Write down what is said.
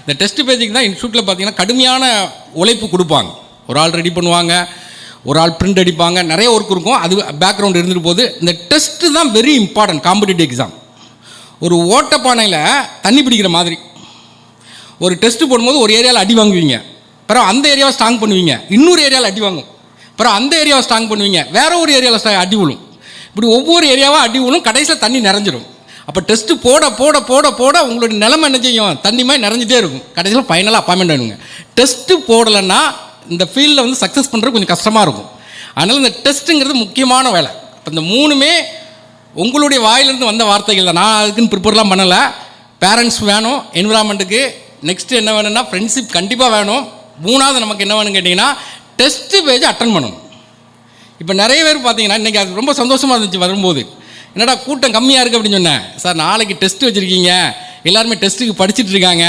இந்த டெஸ்ட் பேஜுக்கு தான் இன்ஸ்டியூட்டில் பார்த்தீங்கன்னா கடுமையான உழைப்பு கொடுப்பாங்க. ஒரு ஆள் ரெடி பண்ணுவாங்க, ஒரு ஆள் பிரிண்ட் அடிப்பாங்க, நிறைய ஒர்க் இருக்கும். அது பேக்ரவுண்ட் இருந்துட்டு போது. இந்த டெஸ்ட்டு தான் வெரி இம்பார்ட்டன்ட் காம்படிட்டிவ் எக்ஸாம். ஒரு ஓட்டப்பானையில் தண்ணி பிடிக்கிற மாதிரி ஒரு டெஸ்ட்டு போடும்போது ஒரு ஏரியாவில் அடி வாங்குவீங்க, அப்புறம் அந்த ஏரியாவை ஸ்ட்ராங் பண்ணுவீங்க, இன்னொரு ஏரியாவில் அடி வாங்கும், அப்புறம் அந்த ஏரியாவை ஸ்ட்ராங் பண்ணுவீங்க, வேற ஒரு ஏரியாவில் அடி விழும். இப்படி ஒவ்வொரு ஏரியாவாக அடி விழும், கடைசியில் தண்ணி நிறைஞ்சிடும். அப்போ டெஸ்ட்டு போட போட போட போட உங்களுடைய நிலைமை என்ன செய்யும்? தண்ணி மாதிரி நிறைஞ்சிட்டே இருக்கும். கடைசியில் ஃபைனலாக அப்பாயின்மெண்ட் வேணுங்க. டெஸ்ட்டு போடலைன்னா இந்த ஃபீல்டில் வந்து சக்ஸஸ் பண்ணுறது கொஞ்சம் கஷ்டமாக இருக்கும். அதனால் இந்த டெஸ்ட்டுங்கிறது முக்கியமான வேலை. இப்போ இந்த மூணுமே உங்களுடைய வாயிலிருந்து வந்த வார்த்தைகள் தான். நான் அதுக்குன்னு ப்ரிப்பேர்லாம் பண்ணலை. பேரண்ட்ஸ் வேணும் என்விரான்மெண்ட்டுக்கு. நெக்ஸ்ட்டு என்ன வேணும்னா ஃப்ரெண்ட்ஷிப் கண்டிப்பாக வேணும். மூணாவது நமக்கு என்ன வேணும்னு கேட்டிங்கன்னா டெஸ்ட்டு பேஜ் அட்டன் பண்ணணும். இப்போ நிறைய பேர் பார்த்தீங்கன்னா இன்றைக்கி அது ரொம்ப சந்தோஷமாக இருந்துச்சு வரும்போது. என்னடா கூட்டம் கம்மியாக இருக்குது அப்படின்னு சொன்னேன். சார் நாளைக்கு டெஸ்ட்டு வச்சுருக்கீங்க, எல்லாருமே டெஸ்ட்டுக்கு படிச்சுட்டு இருக்காங்க,